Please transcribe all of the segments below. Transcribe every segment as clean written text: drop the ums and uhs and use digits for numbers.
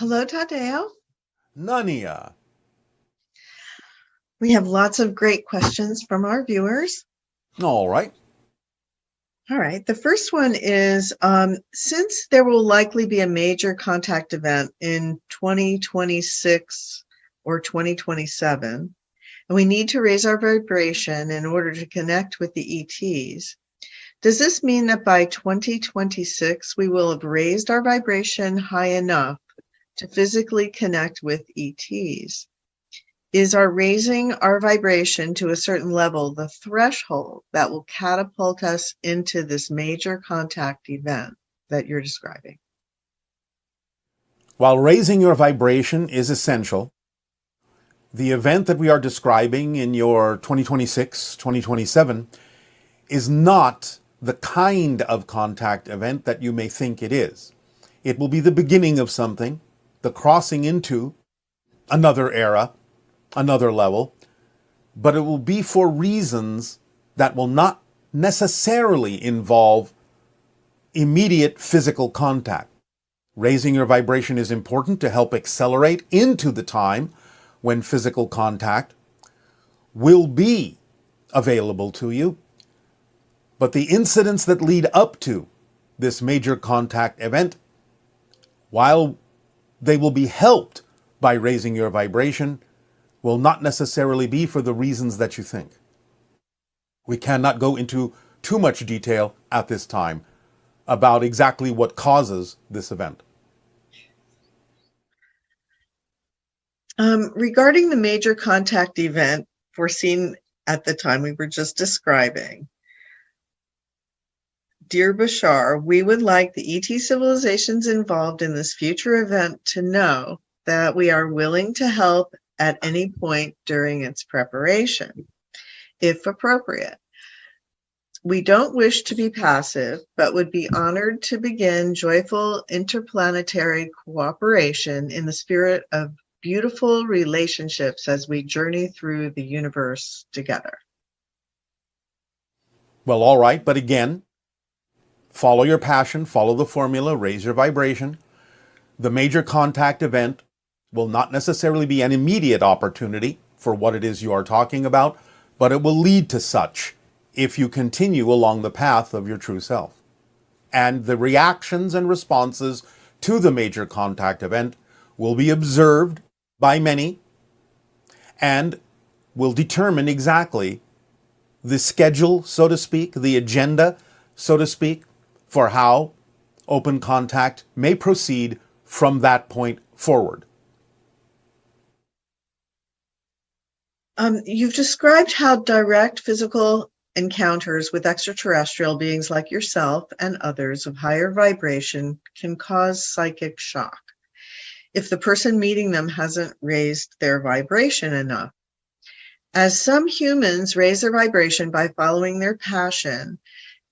Hello, Tadeo. Nania. We have lots of great questions from our viewers. All right. All right. The first one is since there will likely be a major contact event in 2026 or 2027, and we need to raise our vibration in order to connect with the ETs, does this mean that by 2026 we will have raised our vibration high enough to physically connect with ETs? Is our raising our vibration to a certain level the threshold that will catapult us into this major contact event that you're describing? While raising your vibration is essential, the event that we are describing in your 2026, 2027 is not the kind of contact event that you may think it is. It will be the beginning of something, the crossing into another era, another level, but it will be for reasons that will not necessarily involve immediate physical contact. Raising your vibration is important to help accelerate into the time when physical contact will be available to you. But the incidents that lead up to this major contact event, while they will be helped by raising your vibration, will not necessarily be for the reasons that you think. We cannot go into too much detail at this time about exactly what causes this event. Regarding the major contact event foreseen at the time we were just describing, dear Bashar, we would like the ET civilizations involved in this future event to know that we are willing to help at any point during its preparation, if appropriate. We don't wish to be passive, but would be honored to begin joyful interplanetary cooperation in the spirit of beautiful relationships as we journey through the universe together. Well, all right, but again, follow your passion, follow the formula, raise your vibration. The major contact event will not necessarily be an immediate opportunity for what it is you are talking about, but it will lead to such if you continue along the path of your true self. And the reactions and responses to the major contact event will be observed by many and will determine exactly the schedule, so to speak, the agenda, so to speak, for how open contact may proceed from that point forward. You've described how direct physical encounters with extraterrestrial beings like yourself and others of higher vibration can cause psychic shock if the person meeting them hasn't raised their vibration enough. As some humans raise their vibration by following their passion,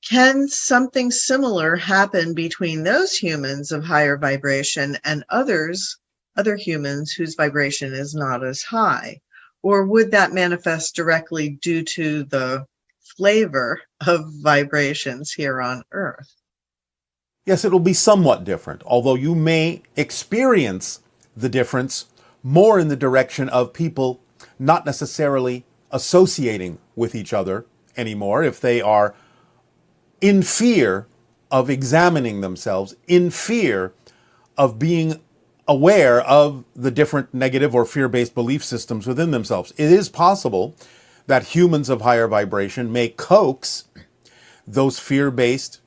can something similar happen between those humans of higher vibration and other humans whose vibration is not as high? Or would that manifest directly due to the flavor of vibrations here on Earth? Yes, it'll be somewhat different, although you may experience the difference more in the direction of people not necessarily associating with each other anymore if they are in fear of examining themselves, in fear of being aware of the different negative or fear-based belief systems within themselves. It is possible that humans of higher vibration may coax those fear-based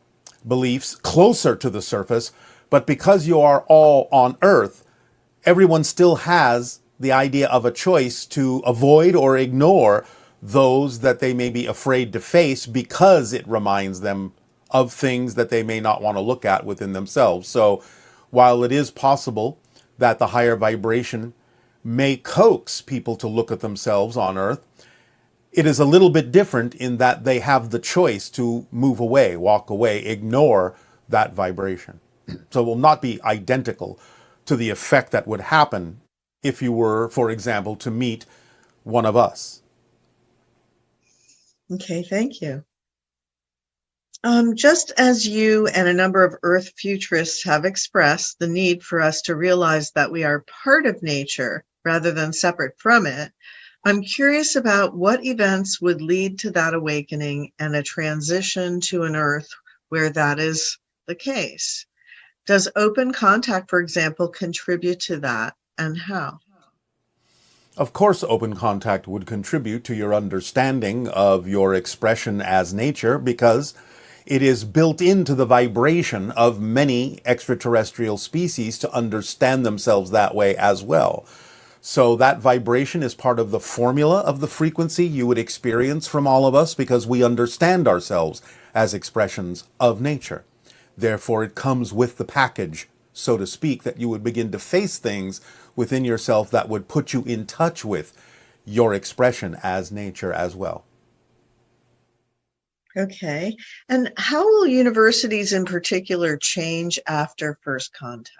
beliefs closer to the surface, but because you are all on Earth, everyone still has the idea of a choice to avoid or ignore those that they may be afraid to face because it reminds them of things that they may not want to look at within themselves. So while it is possible that the higher vibration may coax people to look at themselves on Earth, it is a little bit different in that they have the choice to move away, walk away, ignore that vibration. So it will not be identical to the effect that would happen if you were, for example, to meet one of us. Okay, thank you. Just as you and a number of Earth futurists have expressed the need for us to realize that we are part of nature rather than separate from it, I'm curious about what events would lead to that awakening and a transition to an Earth where that is the case. Does open contact, for example, contribute to that, and how? Of course, open contact would contribute to your understanding of your expression as nature because it is built into the vibration of many extraterrestrial species to understand themselves that way as well. So that vibration is part of the formula of the frequency you would experience from all of us because we understand ourselves as expressions of nature. Therefore, it comes with the package, so to speak, that you would begin to face things within yourself that would put you in touch with your expression as nature as well. Okay. And how will universities in particular change after first contact?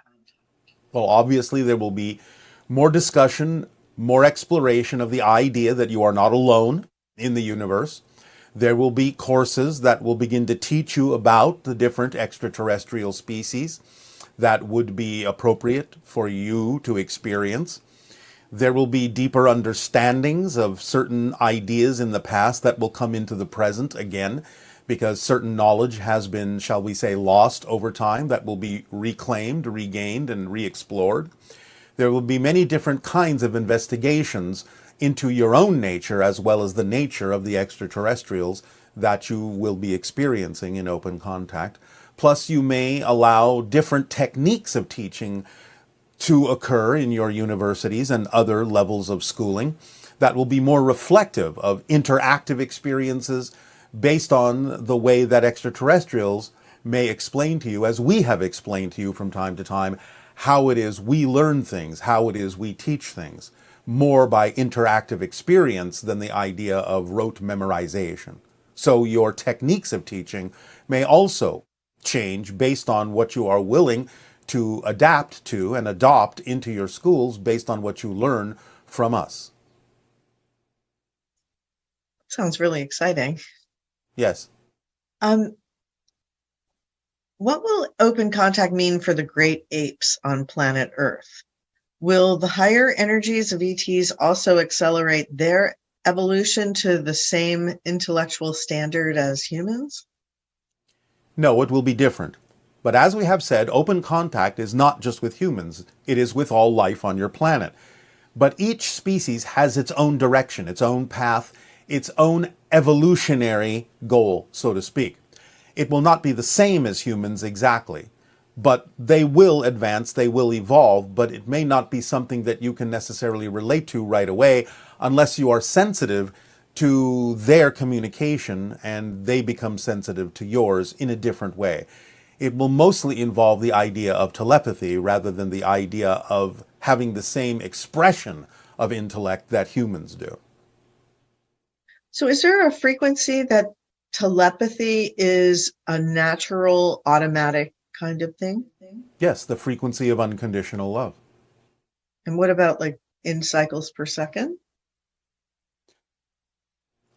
Well, obviously, there will be more discussion, more exploration of the idea that you are not alone in the universe. There will be courses that will begin to teach you about the different extraterrestrial species that would be appropriate for you to experience. There will be deeper understandings of certain ideas in the past that will come into the present again, because certain knowledge has been, shall we say, lost over time that will be reclaimed, regained, and re-explored. There will be many different kinds of investigations into your own nature as well as the nature of the extraterrestrials that you will be experiencing in open contact. Plus, you may allow different techniques of teaching to occur in your universities and other levels of schooling that will be more reflective of interactive experiences based on the way that extraterrestrials may explain to you, as we have explained to you from time to time, how it is we learn things, how it is we teach things, more by interactive experience than the idea of rote memorization. So your techniques of teaching may also change based on what you are willing to adapt to and adopt into your schools based on what you learn from us. Sounds really exciting. Yes. Um, what will open contact mean for the great apes on planet Earth? Will the higher energies of ETs also accelerate their evolution to the same intellectual standard as humans? No, it will be different. But as we have said, open contact is not just with humans, it is with all life on your planet. But each species has its own direction, its own path, its own evolutionary goal, so to speak. It will not be the same as humans exactly, but they will advance, they will evolve, but it may not be something that you can necessarily relate to right away unless you are sensitive to their communication and they become sensitive to yours in a different way. It will mostly involve the idea of telepathy rather than the idea of having the same expression of intellect that humans do. So, is there a frequency that telepathy is a natural, automatic kind of thing? Yes, the frequency of unconditional love. And what about like in cycles per second?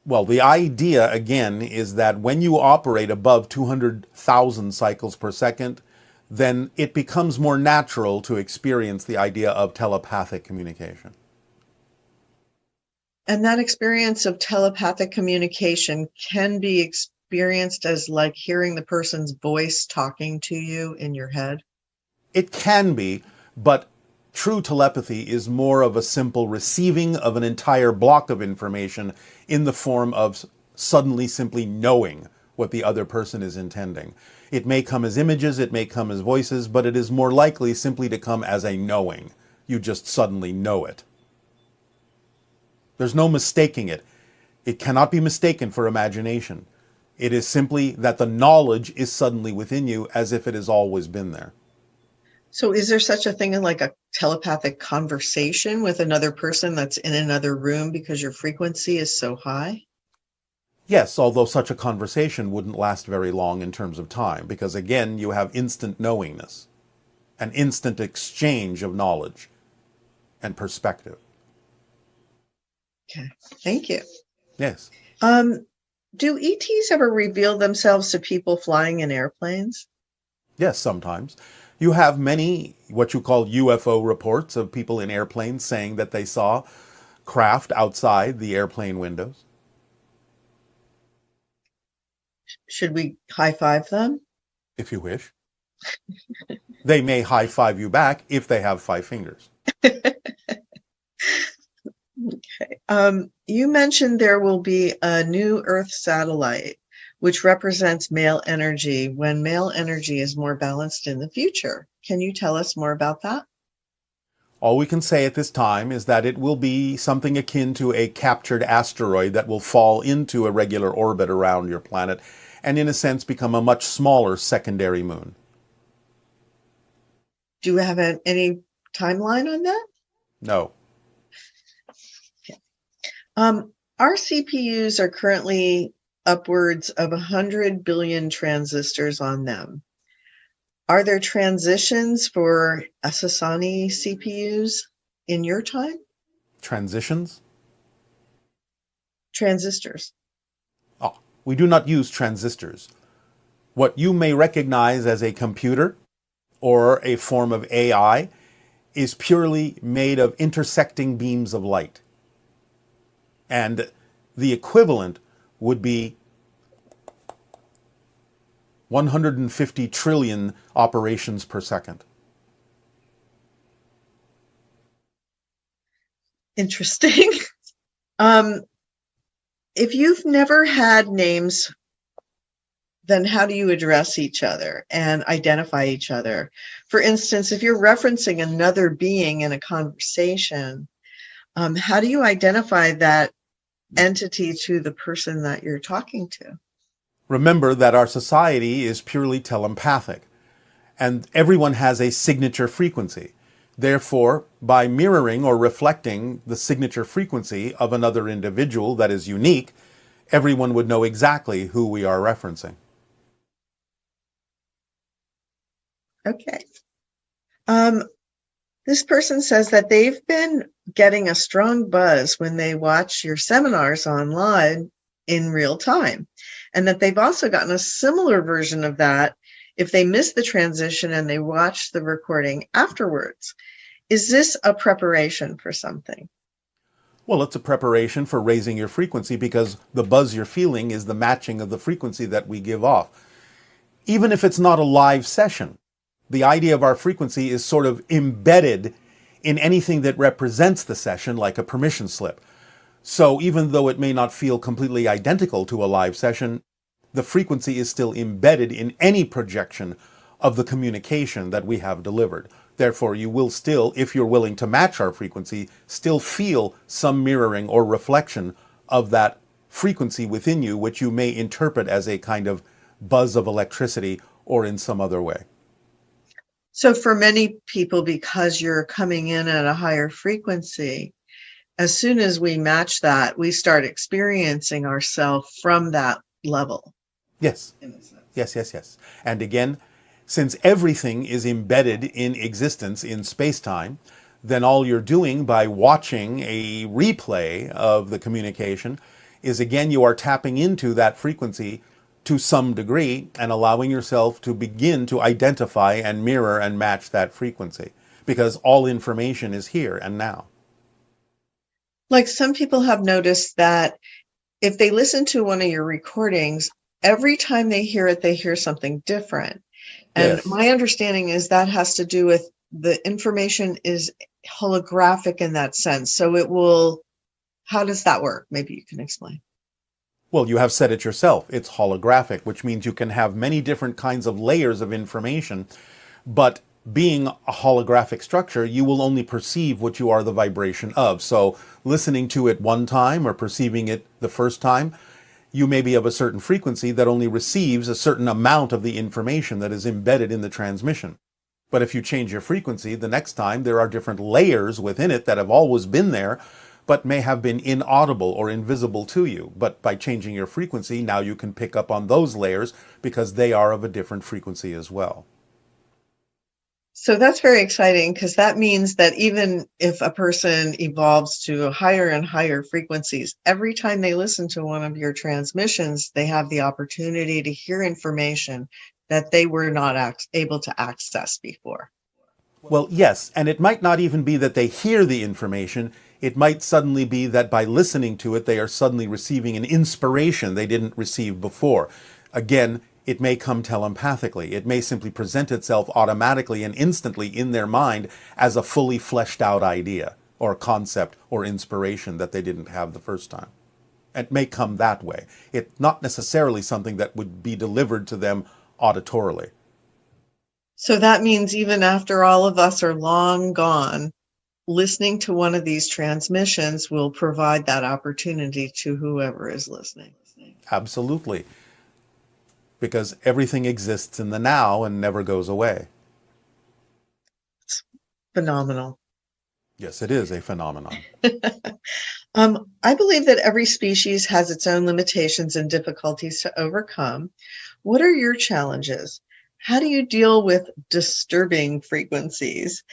Well, the idea, again, is that when you operate above 200,000 cycles per second, then it becomes more natural to experience the idea of telepathic communication. And that experience of telepathic communication can be experienced as like hearing the person's voice talking to you in your head. It can be, but true telepathy is more of a simple receiving of an entire block of information in the form of suddenly simply knowing what the other person is intending. It may come as images, it may come as voices, but it is more likely simply to come as a knowing. You just suddenly know it. There's no mistaking it. It cannot be mistaken for imagination. It is simply that the knowledge is suddenly within you as if it has always been there. So, is there such a thing as like a telepathic conversation with another person that's in another room because your frequency is so high? Yes, although such a conversation wouldn't last very long in terms of time, because again, you have instant knowingness, an instant exchange of knowledge and perspective. Okay, thank you. Yes. Um, Do ETs ever reveal themselves to people flying in airplanes? Yes, sometimes. You have many what you call UFO reports of people in airplanes saying that they saw craft outside the airplane windows. Should we high five them? If you wish. They may high five you back if they have 5 fingers. Okay. You mentioned there will be a new Earth satellite, which represents male energy when male energy is more balanced in the future. Can you tell us more about that? All we can say at this time is that it will be something akin to a captured asteroid that will fall into a regular orbit around your planet and, in a sense, become a much smaller secondary moon. Do you have any timeline on that? No. Our CPUs are currently upwards of 100 billion transistors on them. Are there transitions for Sasani CPUs in your time? Transitions? Transistors. Oh, we do not use transistors. What you may recognize as a computer or a form of AI is purely made of intersecting beams of light. And the equivalent would be 150 trillion operations per second. Interesting. If you've never had names, then how do you address each other and identify each other? For instance, if you're referencing another being in a conversation, how do you identify that entity to the person that you're talking to? Remember that our society is purely telepathic, and everyone has a signature frequency. Therefore, by mirroring or reflecting the signature frequency of another individual that is unique, everyone would know exactly who we are referencing. Okay. This person says that they've been getting a strong buzz when they watch your seminars online in real time, and that they've also gotten a similar version of that if they miss the transition and they watch the recording afterwards. Is this a preparation for something? Well, it's a preparation for raising your frequency because the buzz you're feeling is the matching of the frequency that we give off. Even if it's not a live session, the idea of our frequency is sort of embedded in anything that represents the session, like a permission slip. So even though it may not feel completely identical to a live session, the frequency is still embedded in any projection of the communication that we have delivered. Therefore, you will still, if you're willing to match our frequency, still feel some mirroring or reflection of that frequency within you, which you may interpret as a kind of buzz of electricity or in some other way. So for many people, because you're coming in at a higher frequency, as soon as we match that, we start experiencing ourselves from that level. Yes. Yes. And again, since everything is embedded in existence in space-time, then all you're doing by watching a replay of the communication is, again, you are tapping into that frequency to some degree and allowing yourself to begin to identify and mirror and match that frequency, because all information is here and now. Like some people have noticed that if they listen to one of your recordings, every time they hear something different. And Yes. my understanding is that has to do with the information is holographic in that sense. So it will, how does that work? Maybe you can explain. Well, you have said it yourself. It's holographic, which means you can have many different kinds of layers of information, but being a holographic structure, you will only perceive what you are the vibration of. So listening to it one time or perceiving it the first time, you may be of a certain frequency that only receives a certain amount of the information that is embedded in the transmission. But if you change your frequency, the next time there are different layers within it that have always been there, but may have been inaudible or invisible to you. But by changing your frequency, now you can pick up on those layers because they are of a different frequency as well. So that's very exciting because that means that even if a person evolves to higher and higher frequencies, every time they listen to one of your transmissions, they have the opportunity to hear information that they were not able to access before. Well, yes, and it might not even be that they hear the information. It might suddenly be that by listening to it, they are suddenly receiving an inspiration they didn't receive before. Again, it may come telepathically. It may simply present itself automatically and instantly in their mind as a fully fleshed out idea or concept or inspiration that they didn't have the first time. It may come that way. It's not necessarily something that would be delivered to them auditorily. So that means even after all of us are long gone, listening to one of these transmissions will provide that opportunity to whoever is listening. Absolutely. Because everything exists in the now and never goes away. It's phenomenal. Yes, it is a phenomenon. I believe that every species has its own limitations and difficulties to overcome. What are your challenges? How do you deal with disturbing frequencies?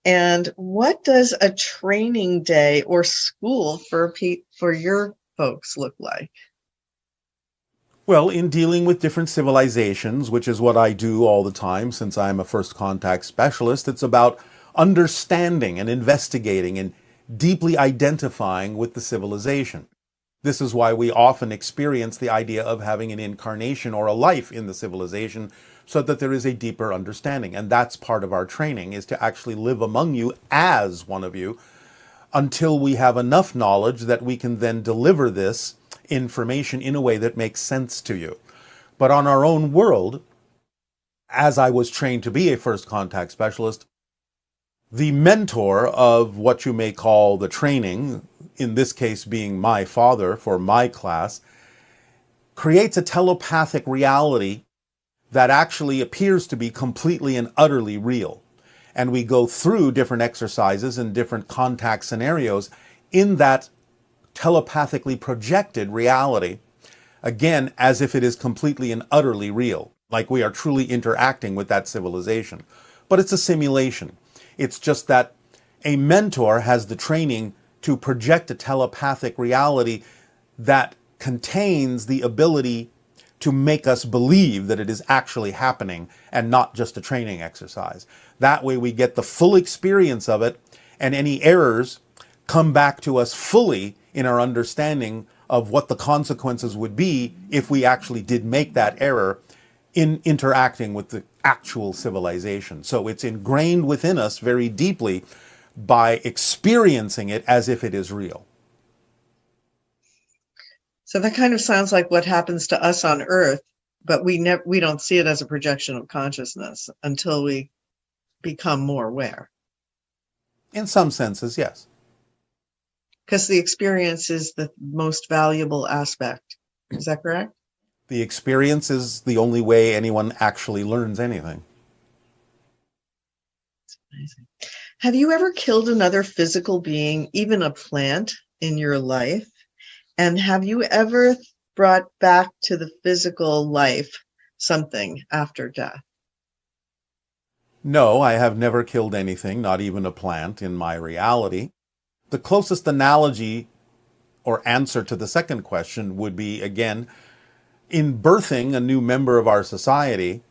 And what does a training day or school for your folks look like? Well, in dealing with different civilizations, which is what I do all the time since I'm a first contact specialist, it's about understanding and investigating and deeply identifying with the civilization. This is why we often experience the idea of having an incarnation or a life in the civilization so that there is a deeper understanding. And that's part of our training, is to actually live among you as one of you until we have enough knowledge that we can then deliver this information in a way that makes sense to you. But on our own world, as I was trained to be a first contact specialist, the mentor of what you may call the training, in this case being my father for my class, creates a telepathic reality that actually appears to be completely and utterly real. And we go through different exercises and different contact scenarios in that telepathically projected reality, again, as if it is completely and utterly real, like we are truly interacting with that civilization. But it's a simulation. It's just that a mentor has the training to project a telepathic reality that contains the ability to make us believe that it is actually happening and not just a training exercise. That way we get the full experience of it, and any errors come back to us fully in our understanding of what the consequences would be if we actually did make that error in interacting with the actual civilization. So it's ingrained within us very deeply by experiencing it as if it is real. So that kind of sounds like what happens to us on Earth, but we don't see it as a projection of consciousness until we become more aware. In some senses, yes. Because the experience is the most valuable aspect. Is that correct? The experience is the only way anyone actually learns anything. That's amazing. Have you ever killed another physical being, even a plant, in your life? And have you ever brought back to the physical life something after death? No, I have never killed anything, not even a plant, in my reality. The closest analogy or answer to the second question would be, again, in birthing a new member of our society,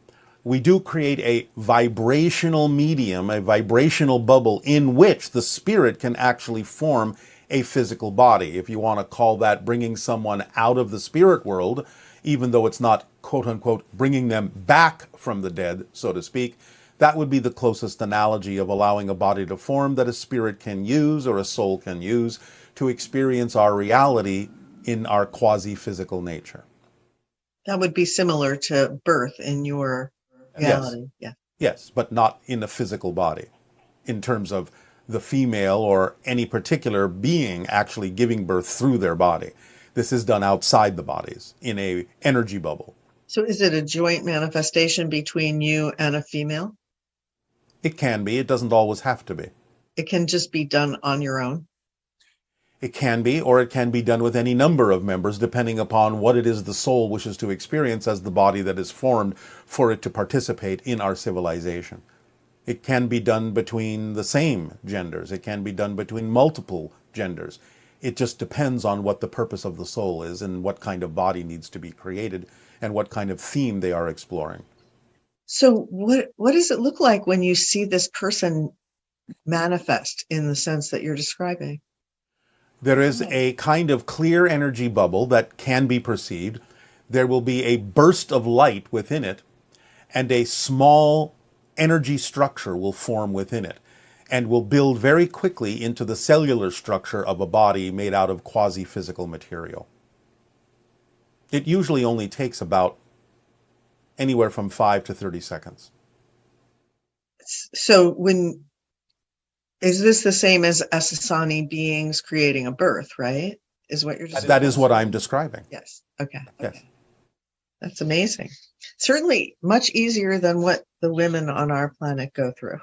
we do create a vibrational medium, a vibrational bubble in which the spirit can actually form a physical body. If you want to call that bringing someone out of the spirit world, even though it's not, quote unquote, bringing them back from the dead, so to speak, that would be the closest analogy of allowing a body to form that a spirit can use or a soul can use to experience our reality in our quasi-physical nature. That would be similar to birth in your reality. Yes. Yeah. Yes, but not in a physical body, in terms of the female or any particular being actually giving birth through their body. This is done outside the bodies, in a energy bubble. So is it a joint manifestation between you and a female? It can be. It doesn't always have to be. It can just be done on your own? It can be, or it can be done with any number of members, depending upon what it is the soul wishes to experience as the body that is formed for it to participate in our civilization. It can be done between the same genders. It can be done between multiple genders. It just depends on what the purpose of the soul is and what kind of body needs to be created and what kind of theme they are exploring. So what does it look like when you see this person manifest in the sense that you're describing? There is a kind of clear energy bubble that can be perceived. There will be a burst of light within it, and a small energy structure will form within it and will build very quickly into the cellular structure of a body made out of quasi-physical material. It usually only takes about anywhere from 5 to 30 seconds. So is this the same as Asasani beings creating a birth, right? Is what you're just That is what I'm describing. Yes. Okay. Yes. That's amazing. Certainly much easier than what the women on our planet go through.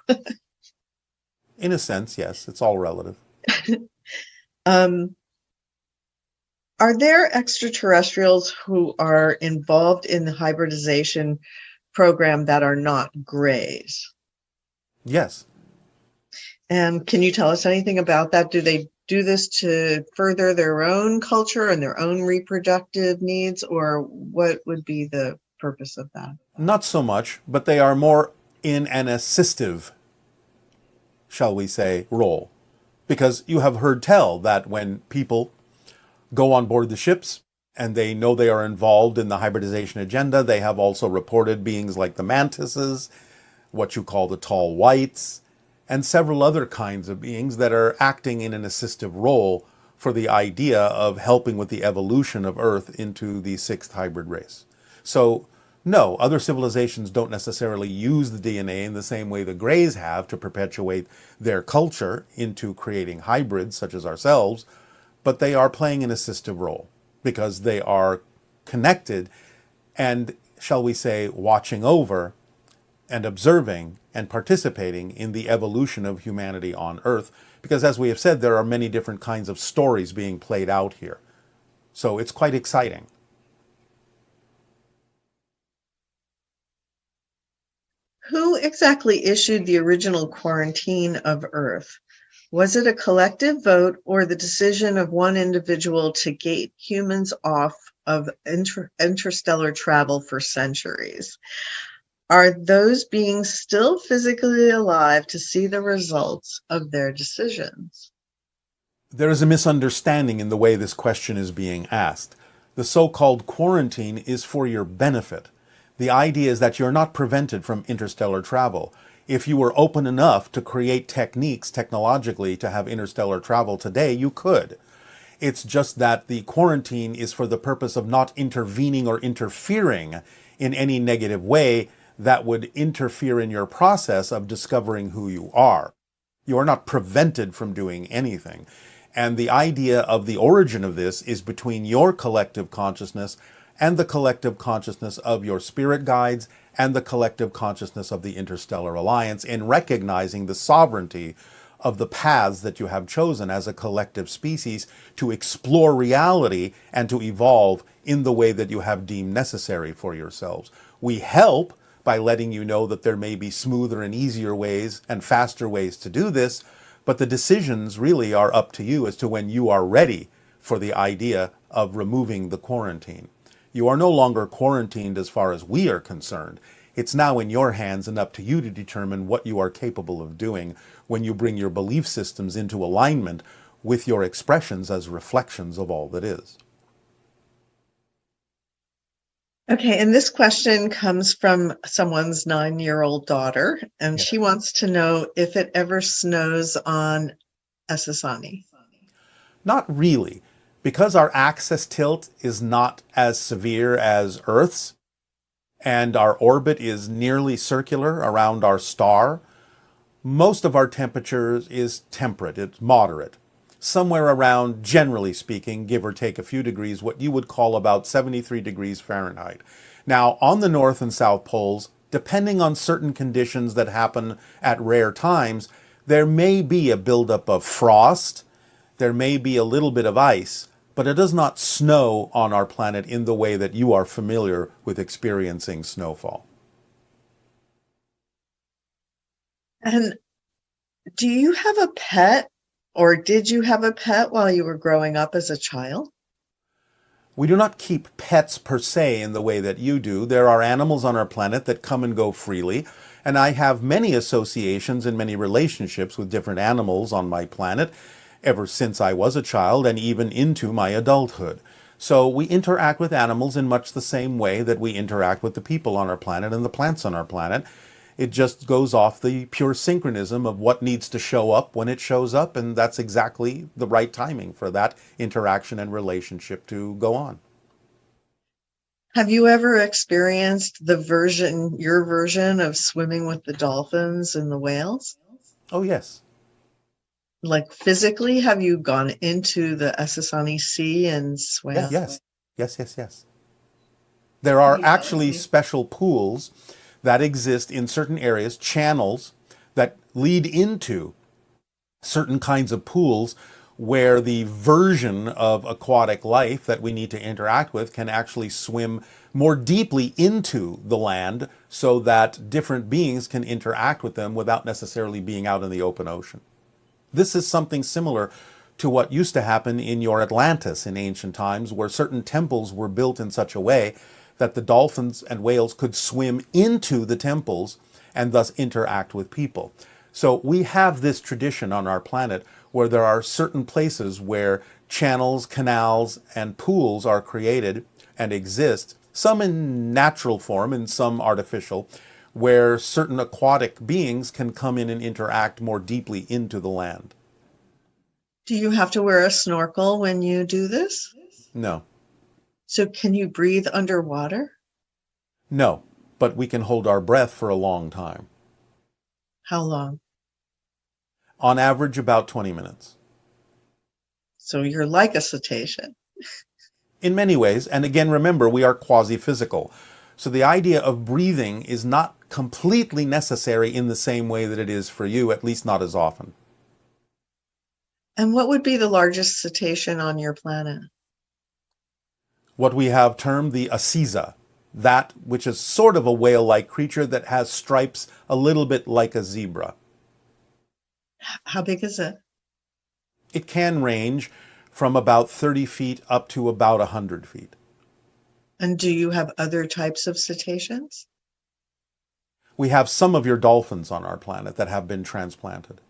In a sense, yes, it's all relative. Are there extraterrestrials who are involved in the hybridization program that are not Greys? Yes. And can you tell us anything about that? Do they do this to further their own culture and their own reproductive needs, or what would be the purpose of that? Not so much, but they are more in an assistive, shall we say, role. Because you have heard tell that when people go on board the ships and they know they are involved in the hybridization agenda, they have also reported beings like the mantises, what you call the tall whites, and several other kinds of beings that are acting in an assistive role for the idea of helping with the evolution of Earth into the sixth hybrid race. So, no, other civilizations don't necessarily use the DNA in the same way the Greys have to perpetuate their culture into creating hybrids such as ourselves, but they are playing an assistive role because they are connected and, shall we say, watching over and observing and participating in the evolution of humanity on Earth. Because as we have said, there are many different kinds of stories being played out here. So it's quite exciting. Who exactly issued the original quarantine of Earth? Was it a collective vote or the decision of one individual to gate humans off of interstellar travel for centuries? Are those beings still physically alive to see the results of their decisions? There is a misunderstanding in the way this question is being asked. The so-called quarantine is for your benefit. The idea is that you're not prevented from interstellar travel. If you were open enough to create techniques technologically to have interstellar travel today, you could. It's just that the quarantine is for the purpose of not intervening or interfering in any negative way that would interfere in your process of discovering who you are. You are not prevented from doing anything. And the idea of the origin of this is between your collective consciousness and the collective consciousness of your spirit guides and the collective consciousness of the Interstellar Alliance in recognizing the sovereignty of the paths that you have chosen as a collective species to explore reality and to evolve in the way that you have deemed necessary for yourselves. We help by letting you know that there may be smoother and easier ways and faster ways to do this, but the decisions really are up to you as to when you are ready for the idea of removing the quarantine. You are no longer quarantined as far as we are concerned. It's now in your hands and up to you to determine what you are capable of doing when you bring your belief systems into alignment with your expressions as reflections of all that is. Okay, and this question comes from someone's 9-year-old daughter, and she wants to know if it ever snows on Asasani. Not really, because our axis tilt is not as severe as Earth's, and our orbit is nearly circular around our star. Most of our temperature is temperate, it's moderate. Somewhere around, generally speaking, give or take a few degrees, what you would call about 73 degrees Fahrenheit. Now, on the North and South Poles, depending on certain conditions that happen at rare times, there may be a buildup of frost, there may be a little bit of ice, but it does not snow on our planet in the way that you are familiar with experiencing snowfall. And do you have a pet or did you have a pet while you were growing up as a child? We do not keep pets per se in the way that you do. There are animals on our planet that come and go freely, and I have many associations and many relationships with different animals on my planet ever since I was a child and even into my adulthood. So we interact with animals in much the same way that we interact with the people on our planet and the plants on our planet. It just goes off the pure synchronism of what needs to show up when it shows up, and that's exactly the right timing for that interaction and relationship to go on. Have you ever experienced your version of swimming with the dolphins and the whales? Oh, yes. Like physically, have you gone into the Essassani Sea and Yeah, swam? yes. Yes, yes, yes. There are You actually have? special pools that exist in certain areas, channels that lead into certain kinds of pools where the version of aquatic life that we need to interact with can actually swim more deeply into the land so that different beings can interact with them without necessarily being out in the open ocean. This is something similar to what used to happen in your Atlantis in ancient times, where certain temples were built in such a way that the dolphins and whales could swim into the temples and thus interact with people. So we have this tradition on our planet where there are certain places where channels, canals, and pools are created and exist, some in natural form and some artificial, where certain aquatic beings can come in and interact more deeply into the land. Do you have to wear a snorkel when you do this? No, So can you breathe underwater? no, but we can hold our breath for a long time. How long? On average, about 20 minutes. So you're like a cetacean. In many ways, and again, remember, we are quasi-physical. So the idea of breathing is not completely necessary in the same way that it is for you, at least not as often. And what would be the largest cetacean on your planet? What we have termed the Asiza, that which is sort of a whale-like creature that has stripes a little bit like a zebra. How big is it? It can range from about 30 feet up to about 100 feet. And do you have other types of cetaceans? We have some of your dolphins on our planet that have been transplanted.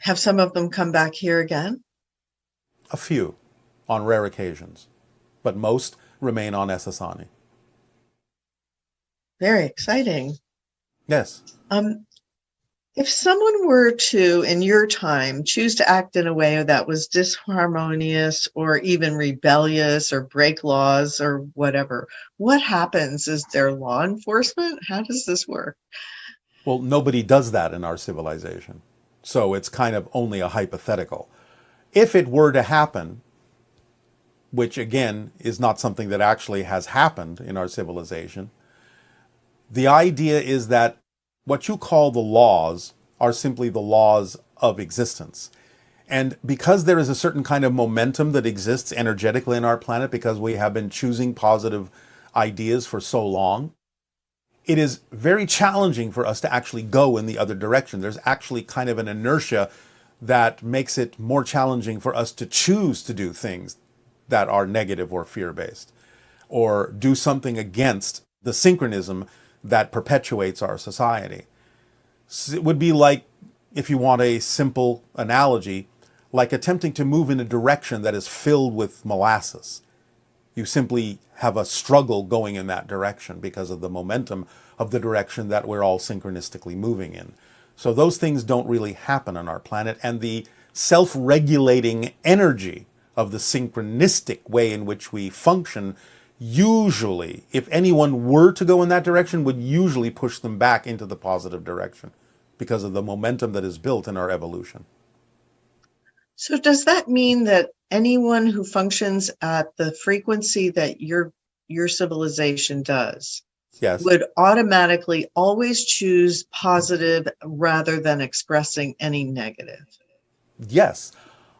Have some of them come back here again? A few, on rare occasions, but most remain on Essassani. Very exciting. Yes. Um, if someone were to, in your time, choose to act in a way that was disharmonious or even rebellious or break laws or whatever, what happens? Is there law enforcement? How does this work? Well, nobody does that in our civilization. So it's kind of only a hypothetical. If it were to happen, which again is not something that actually has happened in our civilization, the idea is that what you call the laws are simply the laws of existence. And because there is a certain kind of momentum that exists energetically in our planet, because we have been choosing positive ideas for so long, it is very challenging for us to actually go in the other direction. There's actually kind of an inertia that makes it more challenging for us to choose to do things that are negative or fear-based, or do something against the synchronism that perpetuates our society. It would be like, if you want a simple analogy, like attempting to move in a direction that is filled with molasses. You simply have a struggle going in that direction because of the momentum of the direction that we're all synchronistically moving in. So those things don't really happen on our planet, and the self-regulating energy of the synchronistic way in which we function usually, if anyone were to go in that direction, would usually push them back into the positive direction because of the momentum that is built in our evolution. So does that mean that anyone who functions at the frequency that your civilization does Yes. would automatically always choose positive rather than expressing any negative? Yes.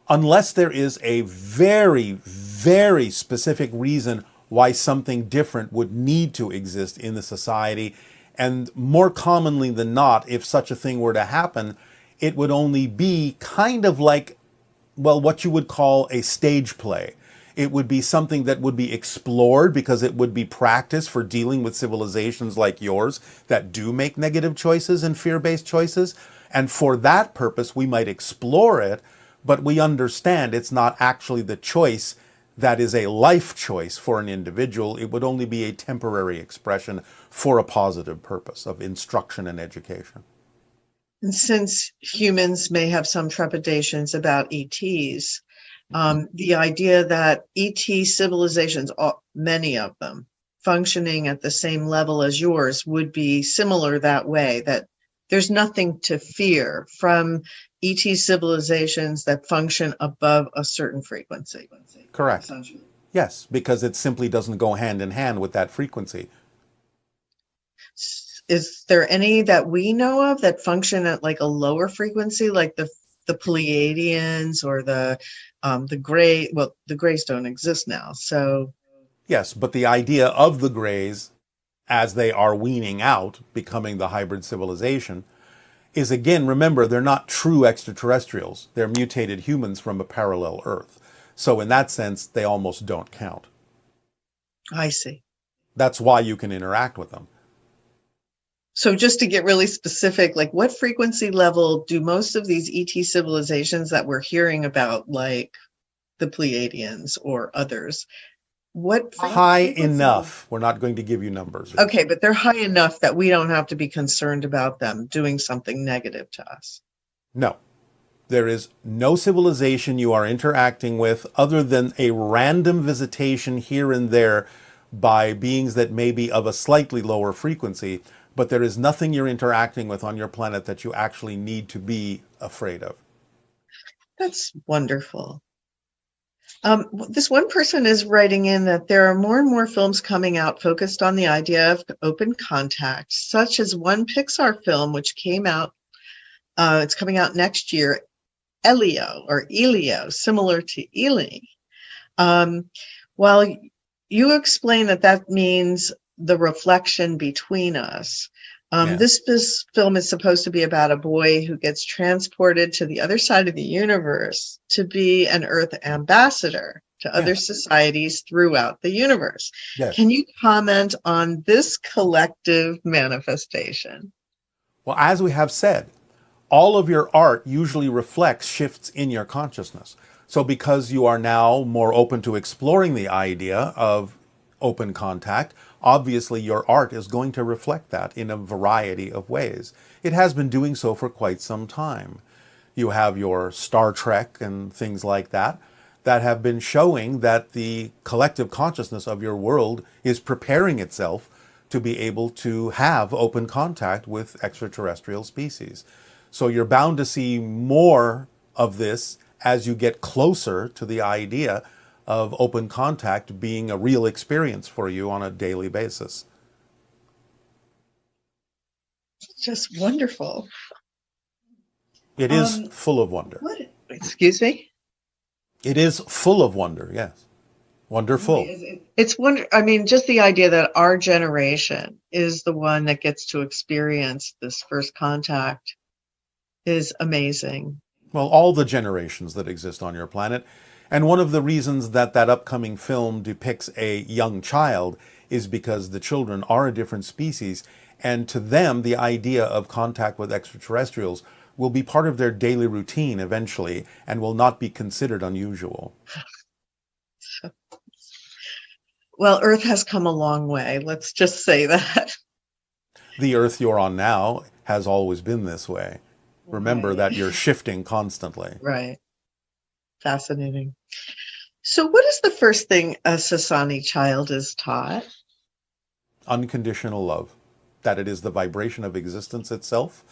Unless there is a very, very specific reason why something different would need to exist in the society, And more commonly than not, if such a thing were to happen, it would only be kind of like, well, what you would call a stage play. It would be something that would be explored because it would be practice for dealing with civilizations like yours that do make negative choices and fear-based choices. And for that purpose, we might explore it, but we understand it's not actually the choice that is a life choice for an individual. It would only be a temporary expression for a positive purpose of instruction and education. And since humans may have some trepidations about ETs, the idea that ET civilizations, many of them, functioning at the same level as yours would be similar that way, that there's nothing to fear from ET civilizations that function above a certain frequency. Correct. Yes, because it simply doesn't go hand in hand with that frequency. Is there any that we know of that function at like a lower frequency, like the Pleiadians or the gray? Well, the grays don't exist now, so yes, but the idea of the grays, as they are weaning out, becoming the hybrid civilization, is again, remember, they're not true extraterrestrials. They're mutated humans from a parallel Earth. So in that sense, they almost don't count. I see. That's why you can interact with them. So just to get really specific, like what frequency level do most of these ET civilizations that we're hearing about, like the Pleiadians or others, what high enough? We're not going to give you numbers. Okay, but they're high enough that we don't have to be concerned about them doing something negative to us. No. There is no civilization you are interacting with other than a random visitation here and there by beings that may be of a slightly lower frequency, but there is nothing you're interacting with on your planet that you actually need to be afraid of. That's wonderful. This one person is writing in that there are more and more films coming out focused on the idea of open contact, such as one Pixar film which came out, it's coming out next year, Elio, similar to Ely. While you explain that means the reflection between us, this film is supposed to be about a boy who gets transported to the other side of the universe to be an Earth ambassador to other societies throughout the universe. Yes. Can you comment on this collective manifestation? Well, as we have said, all of your art usually reflects shifts in your consciousness. So because you are now more open to exploring the idea of open contact, obviously your art is going to reflect that in a variety of ways. It has been doing so for quite some time. You have your Star Trek and things like that have been showing that the collective consciousness of your world is preparing itself to be able to have open contact with extraterrestrial species. So you're bound to see more of this as you get closer to the idea of open contact being a real experience for you on a daily basis. Just wonderful. It is full of wonder. Excuse me? It is full of wonder, yes. Wonderful. It's wonder. I mean, just the idea that our generation is the one that gets to experience this first contact is amazing. Well, all the generations that exist on your planet. And one of the reasons that upcoming film depicts a young child is because the children are a different species, and to them, the idea of contact with extraterrestrials will be part of their daily routine eventually and will not be considered unusual. Well, Earth has come a long way. Let's just say that. The Earth you're on now has always been this way. Remember that you're shifting constantly. Right. Fascinating. So what is the first thing a Sasani child is taught? Unconditional love. That it is the vibration of existence itself,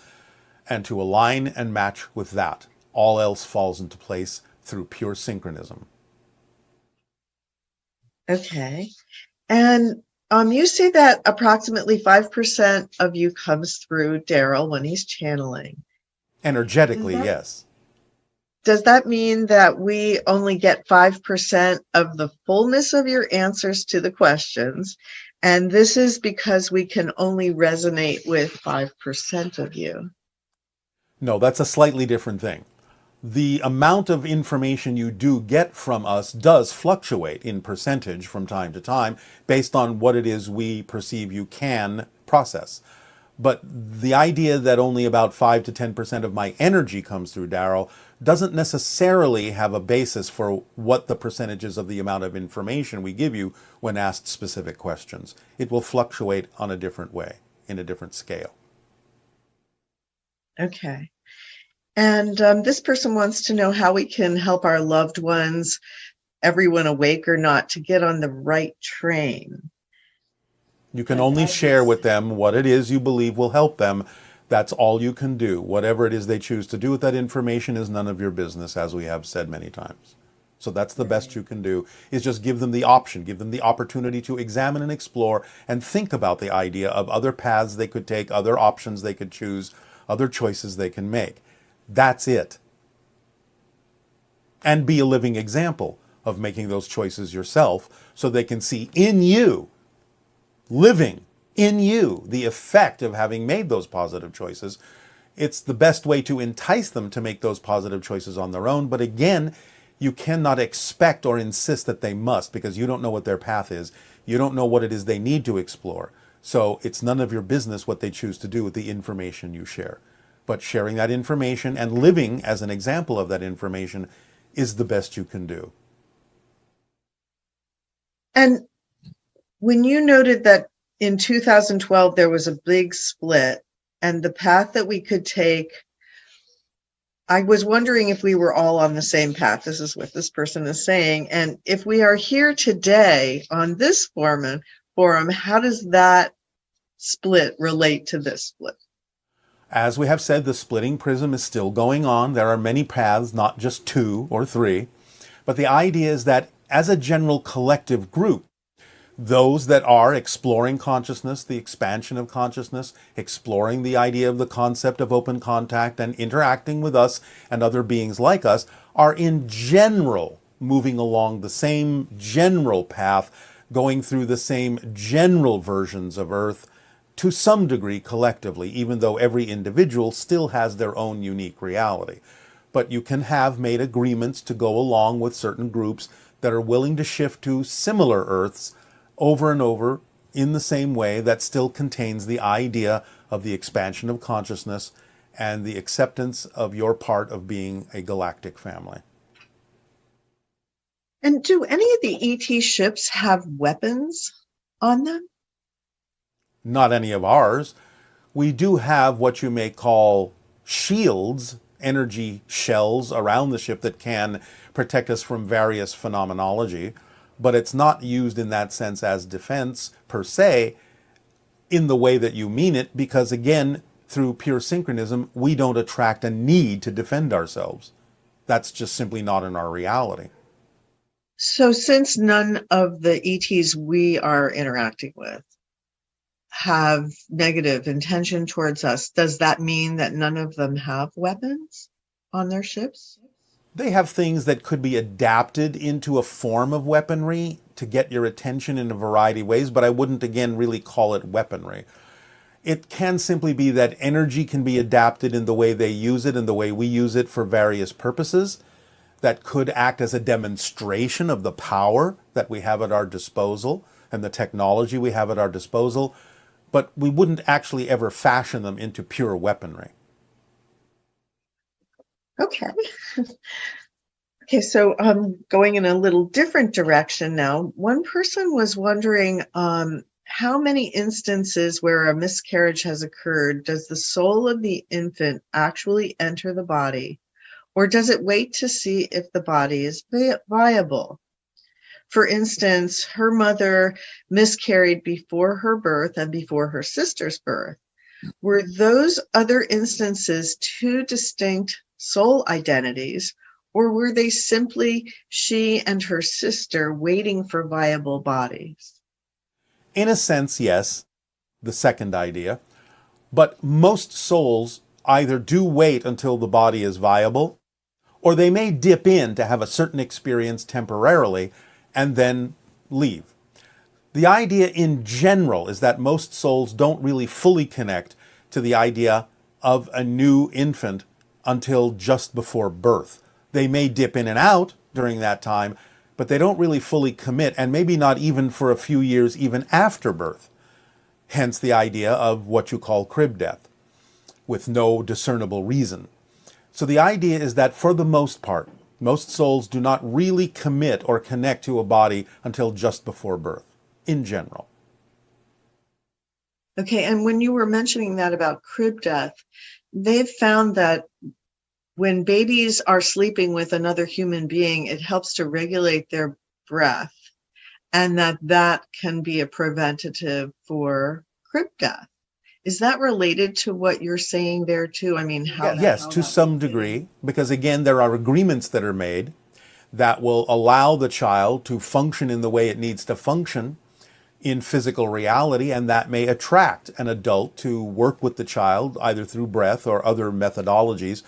and to align and match with that. All else falls into place through pure synchronism. Okay. And you say that approximately 5% of you comes through Daryl when he's channeling. Energetically, yes. Does that mean that we only get 5% of the fullness of your answers to the questions? And this is because we can only resonate with 5% of you. No, that's a slightly different thing. The amount of information you do get from us does fluctuate in percentage from time to time based on what it is we perceive you can process. But the idea that only about 5 to 10% of my energy comes through Darrow doesn't necessarily have a basis for what the percentages of the amount of information we give you when asked specific questions. It will fluctuate on a different way, in a different scale. Okay. And this person wants to know how we can help our loved ones, everyone awake or not, to get on the right train. You can only share with them what it is you believe will help them. That's all you can do. Whatever it is they choose to do with that information is none of your business, as we have said many times. So that's the best you can do, is just give them the option, give them the opportunity to examine and explore and think about the idea of other paths they could take, other options they could choose, other choices they can make. That's it. And be a living example of making those choices yourself so they can see in you, living in you, the effect of having made those positive choices. It's the best way to entice them to make those positive choices on their own. But again, you cannot expect or insist that they must, because you don't know what their path is. You don't know what it is they need to explore. So it's none of your business what they choose to do with the information you share. But sharing that information and living as an example of that information is the best you can do. And when you noted that in 2012 there was a big split and the path that we could take, I was wondering if we were all on the same path. This is what this person is saying. And if we are here today on this forum, how does that split relate to this split? As we have said, the splitting prism is still going on. There are many paths, not just 2 or 3. But the idea is that as a general collective group, those that are exploring consciousness, the expansion of consciousness, exploring the idea of the concept of open contact and interacting with us and other beings like us, are in general moving along the same general path, going through the same general versions of Earth, to some degree collectively, even though every individual still has their own unique reality. But you can have made agreements to go along with certain groups that are willing to shift to similar Earths over and over in the same way that still contains the idea of the expansion of consciousness and the acceptance of your part of being a galactic family. And do any of the ET ships have weapons on them? Not any of ours. We do have what you may call shields, energy shells around the ship that can protect us from various phenomenology, but it's not used in that sense as defense per se in the way that you mean it, because again, through pure synchronism, we don't attract a need to defend ourselves. That's just simply not in our reality. So since none of the ETs we are interacting with have negative intention towards us, does that mean that none of them have weapons on their ships? They have things that could be adapted into a form of weaponry to get your attention in a variety of ways, but I wouldn't, again, really call it weaponry. It can simply be that energy can be adapted in the way they use it and the way we use it for various purposes that could act as a demonstration of the power that we have at our disposal and the technology we have at our disposal, but we wouldn't actually ever fashion them into pure weaponry. Okay. Okay, so going in a little different direction now. One person was wondering how many instances where a miscarriage has occurred does the soul of the infant actually enter the body, or does it wait to see if the body is viable? For instance, her mother miscarried before her birth and before her sister's birth. Were those other instances two distinct soul identities, or were they simply she and her sister waiting for viable bodies? In a sense, yes, the second idea. But most souls either do wait until the body is viable, or they may dip in to have a certain experience temporarily and then leave. The idea in general is that most souls don't really fully connect to the idea of a new infant until just before birth. They may dip in and out during that time, but they don't really fully commit, and maybe not even for a few years even after birth. Hence the idea of what you call crib death, with no discernible reason. So the idea is that for the most part, most souls do not really commit or connect to a body until just before birth, in general. Okay, and when you were mentioning that about crib death, they've found that when babies are sleeping with another human being, it helps to regulate their breath, and that can be a preventative for crib death. Is that related to what you're saying there too? I mean, Yes, to some degree, because again, there are agreements that are made that will allow the child to function in the way it needs to function in physical reality, and that may attract an adult to work with the child, either through breath or other methodologies,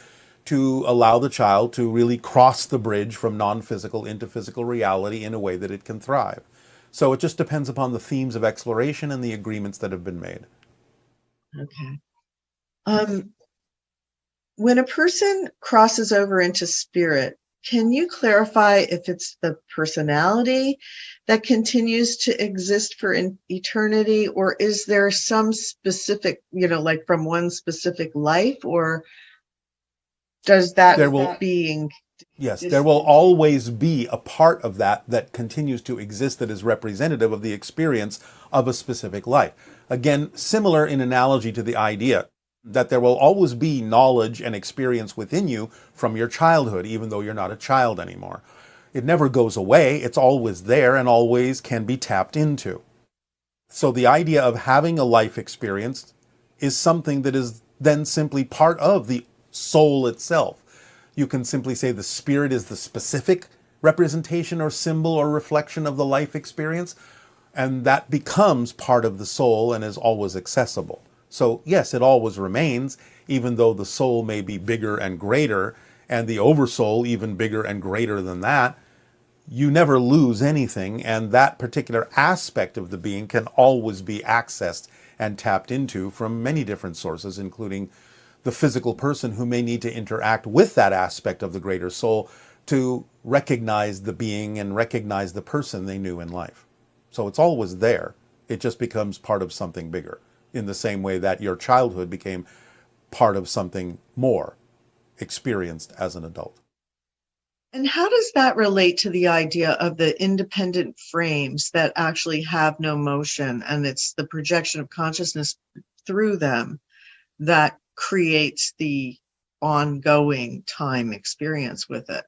to allow the child to really cross the bridge from non-physical into physical reality in a way that it can thrive. So it just depends upon the themes of exploration and the agreements that have been made. Okay. When a person crosses over into spirit, can you clarify if it's the personality that continues to exist for eternity, or is there some specific, like from one specific life, or does that being... Yes, there will always be a part of that continues to exist that is representative of the experience of a specific life. Again, similar in analogy to the idea that there will always be knowledge and experience within you from your childhood, even though you're not a child anymore. It never goes away. It's always there and always can be tapped into. So the idea of having a life experience is something that is then simply part of the soul itself. You can simply say the spirit is the specific representation or symbol or reflection of the life experience, and that becomes part of the soul and is always accessible. So yes, it always remains, even though the soul may be bigger and greater, and the oversoul even bigger and greater than that. You never lose anything, and that particular aspect of the being can always be accessed and tapped into from many different sources, including the physical person who may need to interact with that aspect of the greater soul to recognize the being and recognize the person they knew in life. So it's always there. It just becomes part of something bigger, in the same way that your childhood became part of something more experienced as an adult. And how does that relate to the idea of the independent frames that actually have no motion, and it's the projection of consciousness through them that creates the ongoing time experience with it?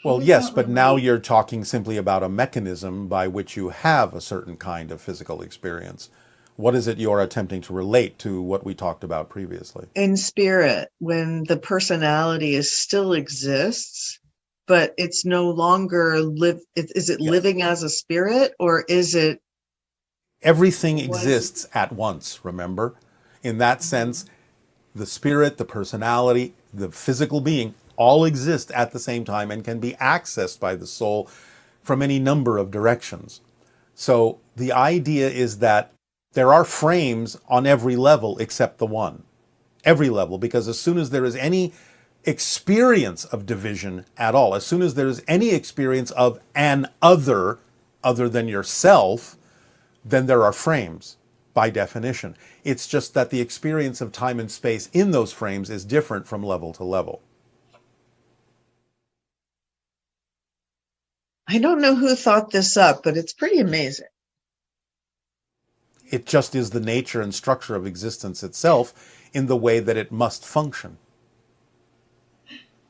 Well, yes, but now you're talking simply about a mechanism by which you have a certain kind of physical experience. What is it you're attempting to relate to what we talked about previously? In spirit, when the personality still exists, but it's no longer is it living as a spirit, or is it... Everything exists at once, remember? In that sense, the spirit, the personality, the physical being all exist at the same time and can be accessed by the soul from any number of directions. So the idea is that there are frames on every level except the one. Every level, because as soon as there is any experience of division at all, as soon as there is any experience of an other than yourself, then there are frames by definition. It's just that the experience of time and space in those frames is different from level to level. I don't know who thought this up, but it's pretty amazing. It just is the nature and structure of existence itself in the way that it must function,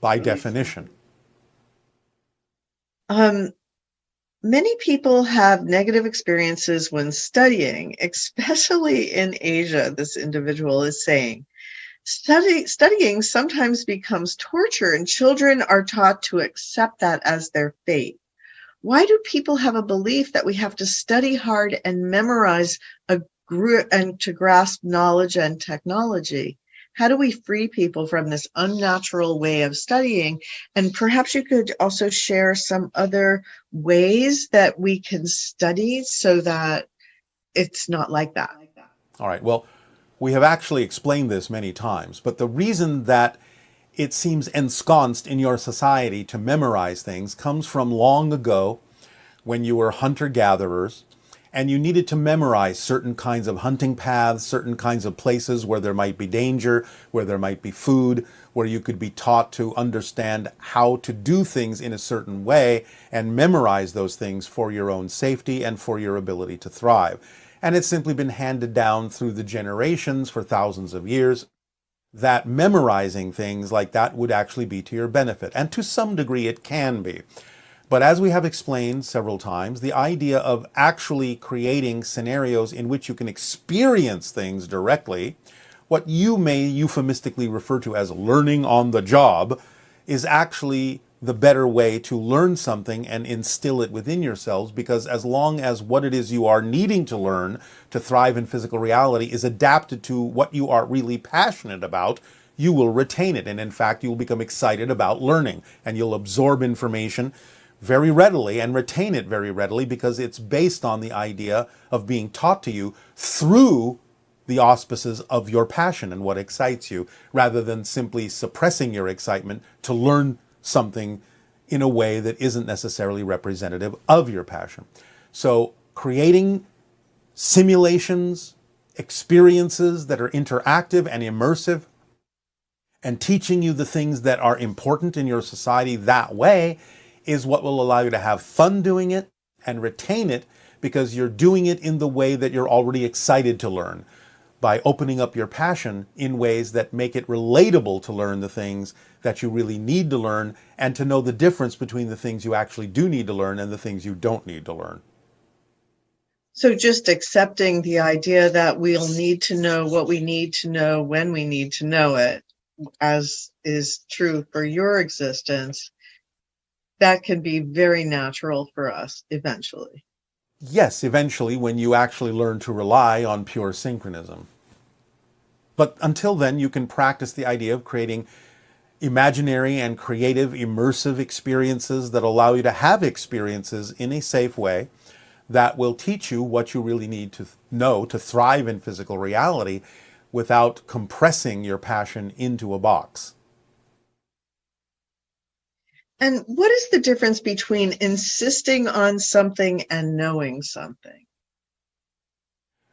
by definition. Many people have negative experiences when studying, especially in Asia, this individual is saying. Studying sometimes becomes torture, and children are taught to accept that as their fate. Why do people have a belief that we have to study hard and memorize and to grasp knowledge and technology? How do we free people from this unnatural way of studying? And perhaps you could also share some other ways that we can study so that it's not like that. All right, well, we have actually explained this many times, but the reason that it seems ensconced in your society to memorize things comes from long ago when you were hunter-gatherers and you needed to memorize certain kinds of hunting paths, certain kinds of places where there might be danger, where there might be food, where you could be taught to understand how to do things in a certain way and memorize those things for your own safety and for your ability to thrive. And it's simply been handed down through the generations for thousands of years that memorizing things like that would actually be to your benefit. And to some degree it can be. But as we have explained several times, the idea of actually creating scenarios in which you can experience things directly, what you may euphemistically refer to as learning on the job, is actually the better way to learn something and instill it within yourselves, because as long as what it is you are needing to learn to thrive in physical reality is adapted to what you are really passionate about, you will retain it. And in fact, you will become excited about learning and you'll absorb information very readily and retain it very readily because it's based on the idea of being taught to you through the auspices of your passion and what excites you, rather than simply suppressing your excitement to learn something in a way that isn't necessarily representative of your passion. So creating simulations, experiences that are interactive and immersive, and teaching you the things that are important in your society that way is what will allow you to have fun doing it and retain it, because you're doing it in the way that you're already excited to learn, by opening up your passion in ways that make it relatable to learn the things that you really need to learn and to know the difference between the things you actually do need to learn and the things you don't need to learn. So just accepting the idea that we'll need to know what we need to know when we need to know it, as is true for your existence, that can be very natural for us eventually. Yes, eventually, when you actually learn to rely on pure synchronism. But until then, you can practice the idea of creating imaginary and creative, immersive experiences that allow you to have experiences in a safe way that will teach you what you really need to know to thrive in physical reality without compressing your passion into a box. And what is the difference between insisting on something and knowing something?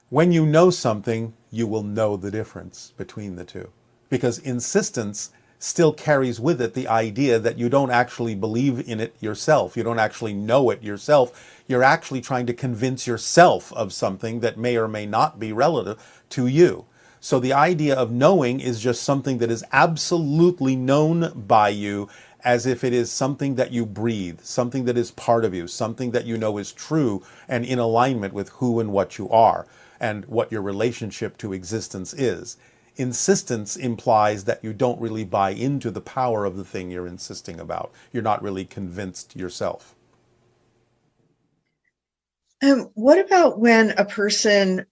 When you know something, you will know the difference between the two. Because insistence still carries with it the idea that you don't actually believe in it yourself. You don't actually know it yourself. You're actually trying to convince yourself of something that may or may not be relative to you. So the idea of knowing is just something that is absolutely known by you, as if it is something that you breathe, something that is part of you, something that you know is true and in alignment with who and what you are and what your relationship to existence is. Insistence implies that you don't really buy into the power of the thing you're insisting about. You're not really convinced yourself. What about when a person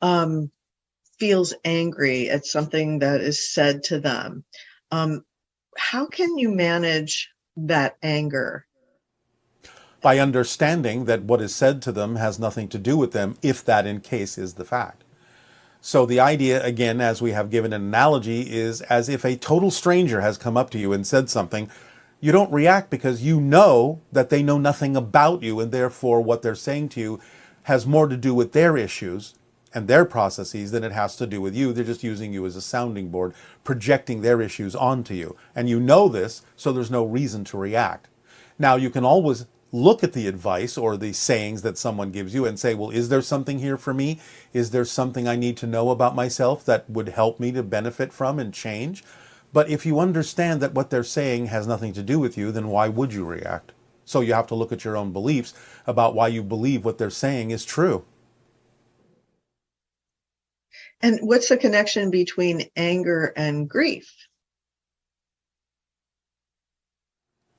feels angry at something that is said to them? How can you manage that anger? By understanding that what is said to them has nothing to do with them, if that in case is the fact. So the idea, again, as we have given an analogy, is as if a total stranger has come up to you and said something. You don't react because you know that they know nothing about you, and therefore what they're saying to you has more to do with their issues and their processes than it has to do with you. They're just using you as a sounding board, projecting their issues onto you. And you know this, so there's no reason to react. Now, you can always look at the advice or the sayings that someone gives you and say, well, is there something here for me? Is there something I need to know about myself that would help me to benefit from and change? But if you understand that what they're saying has nothing to do with you, then why would you react? So you have to look at your own beliefs about why you believe what they're saying is true. And what's the connection between anger and grief?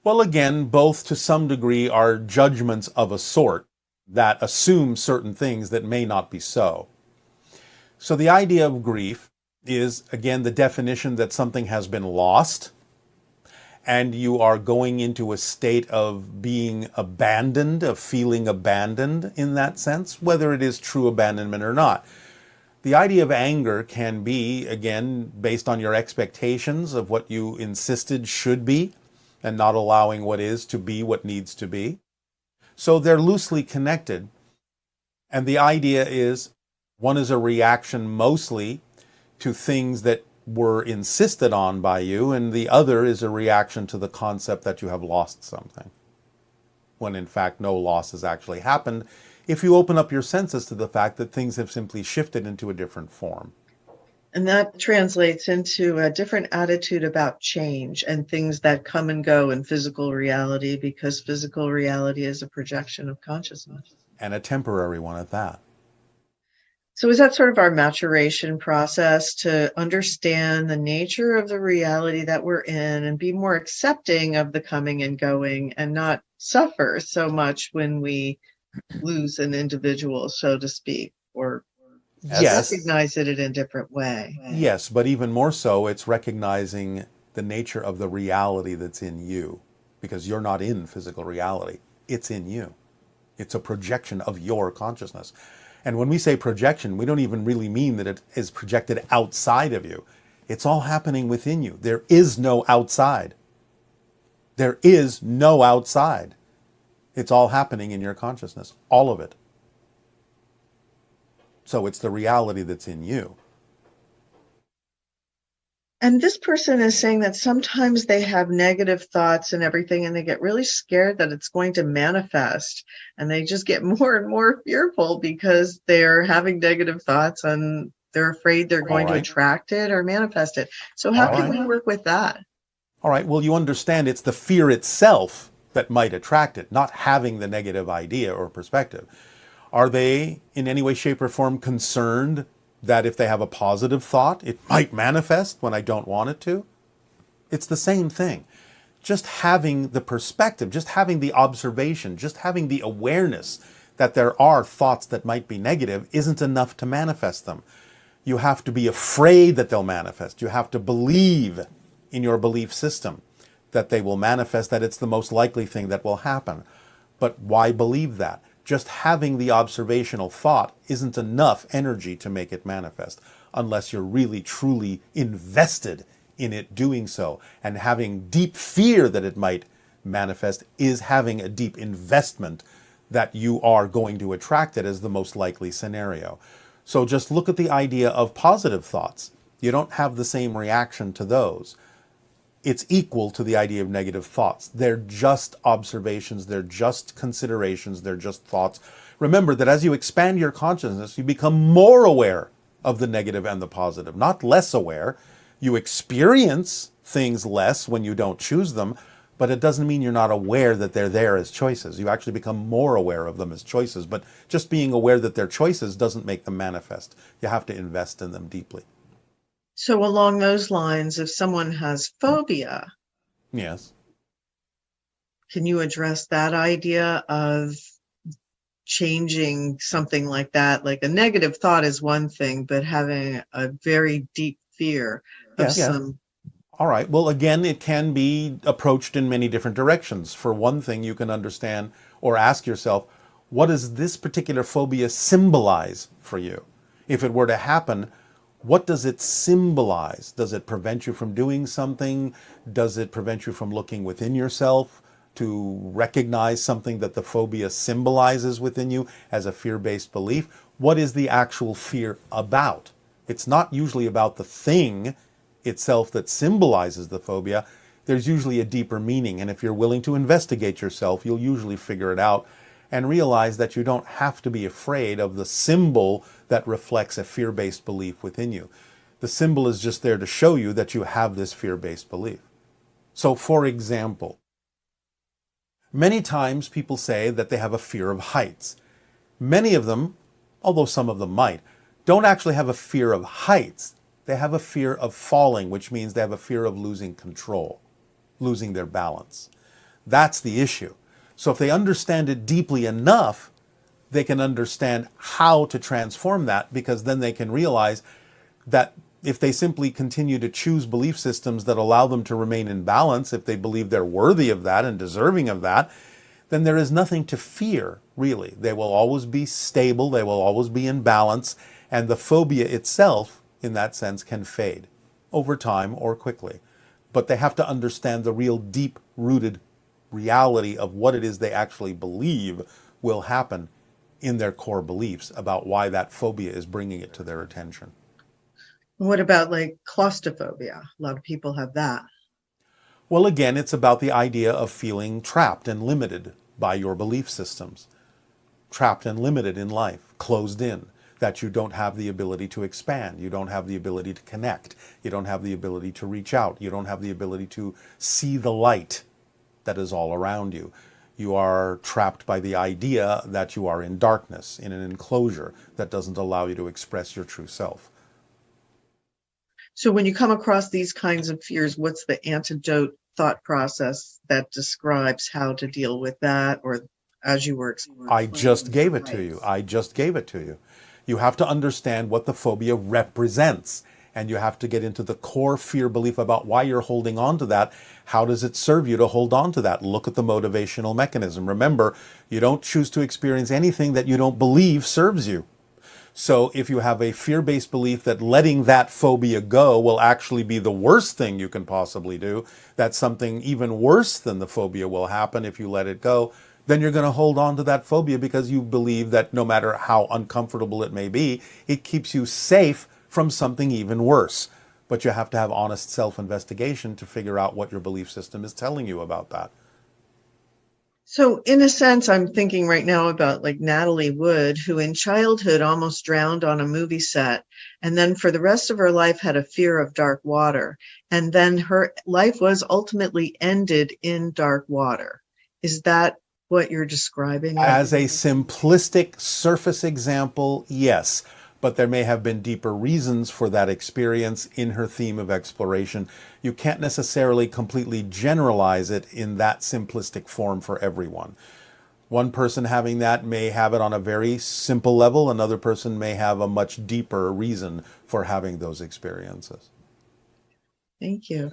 Well, again, both to some degree are judgments of a sort that assume certain things that may not be so. So the idea of grief is, again, the definition that something has been lost and you are going into a state of being abandoned, of feeling abandoned in that sense, whether it is true abandonment or not. The idea of anger can be, again, based on your expectations of what you insisted should be and not allowing what is to be what needs to be. So they're loosely connected. And the idea is one is a reaction mostly to things that were insisted on by you, and the other is a reaction to the concept that you have lost something, when in fact no loss has actually happened, if you open up your senses to the fact that things have simply shifted into a different form. And that translates into a different attitude about change and things that come and go in physical reality, because physical reality is a projection of consciousness. And a temporary one at that. So is that sort of our maturation process to understand the nature of the reality that we're in and be more accepting of the coming and going and not suffer so much when we lose an individual, so to speak, or Yes. recognize it in a different way? Yes, but even more so, it's recognizing the nature of the reality that's in you, because you're not in physical reality. It's in you. It's a projection of your consciousness. And when we say projection, we don't even really mean that it is projected outside of you. It's all happening within you. There is no outside. There is no outside. It's all happening in your consciousness, all of it. So it's the reality that's in you. And this person is saying that sometimes they have negative thoughts and everything, and they get really scared that it's going to manifest. And they just get more and more fearful because they're having negative thoughts and they're afraid they're going to attract it or manifest it. So how can we work with that? All right, well, you understand it's the fear itself that might attract it, not having the negative idea or perspective. Are they in any way, shape, or form concerned that if they have a positive thought, it might manifest when I don't want it to? It's the same thing. Just having the perspective, just having the observation, just having the awareness that there are thoughts that might be negative isn't enough to manifest them. You have to be afraid that they'll manifest. You have to believe in your belief system that they will manifest, that it's the most likely thing that will happen. But why believe that? Just having the observational thought isn't enough energy to make it manifest, unless you're really, truly invested in it doing so. And having deep fear that it might manifest is having a deep investment that you are going to attract it as the most likely scenario. So just look at the idea of positive thoughts. You don't have the same reaction to those. It's equal to the idea of negative thoughts. They're just observations, they're just considerations, they're just thoughts. Remember that as you expand your consciousness, you become more aware of the negative and the positive, not less aware. You experience things less when you don't choose them, but it doesn't mean you're not aware that they're there as choices. You actually become more aware of them as choices, but just being aware that they're choices doesn't make them manifest. You have to invest in them deeply. So along those lines, if someone has phobia, yes, can you address that idea of changing something like that? Like a negative thought is one thing, but having a very deep fear of some. All right. Well, again, it can be approached in many different directions. For one thing, you can understand or ask yourself, what does this particular phobia symbolize for you? If it were to happen, what does it symbolize? Does it prevent you from doing something? Does it prevent you from looking within yourself to recognize something that the phobia symbolizes within you as a fear-based belief? What is the actual fear about? It's not usually about the thing itself that symbolizes the phobia. There's usually a deeper meaning, and if you're willing to investigate yourself, you'll usually figure it out and realize that you don't have to be afraid of the symbol that reflects a fear-based belief within you. The symbol is just there to show you that you have this fear-based belief. So, for example, many times people say that they have a fear of heights. Many of them, although some of them might, don't actually have a fear of heights. They have a fear of falling, which means they have a fear of losing control, losing their balance. That's the issue. So if they understand it deeply enough, they can understand how to transform that, because then they can realize that If they simply continue to choose belief systems that allow them to remain in balance, if they believe they're worthy of that and deserving of that, then there is nothing to fear, really. They will always be stable, they will always be in balance, and the phobia itself, in that sense, can fade over time or quickly. But they have to understand the real deep rooted reality of what it is they actually believe will happen in their core beliefs about why that phobia is bringing it to their attention. What about like claustrophobia? A lot of people have that. Well, again, it's about the idea of feeling trapped and limited by your belief systems, trapped and limited in life, closed in, that you don't have the ability to expand, you don't have the ability to connect, you don't have the ability to reach out, you don't have the ability to see the light that is all around you. You are trapped by the idea that you are in darkness, in an enclosure that doesn't allow you to express your true self. So when you come across these kinds of fears, what's the antidote thought process that describes how to deal with that? Or as you were I just explaining, gave it to you. I just gave it to you. You have to understand what the phobia represents. And you have to get into the core fear belief about why you're holding on to that. How does it serve you to hold on to that? Look at the motivational mechanism. Remember, you don't choose to experience anything that you don't believe serves you. So if you have a fear-based belief that letting that phobia go will actually be the worst thing you can possibly do, that something even worse than the phobia will happen if you let it go, then you're going to hold on to that phobia because you believe that no matter how uncomfortable it may be, it keeps you safe from something even worse. But you have to have honest self-investigation to figure out what your belief system is telling you about that. So in a sense, I'm thinking right now about like Natalie Wood, who in childhood almost drowned on a movie set, and then for the rest of her life had a fear of dark water. And then her life was ultimately ended in dark water. Is that what you're describing? As a simplistic surface example, yes, but there may have been deeper reasons for that experience in her theme of exploration. You can't necessarily completely generalize it in that simplistic form for everyone. One person having that may have it on a very simple level, another person may have a much deeper reason for having those experiences. Thank you.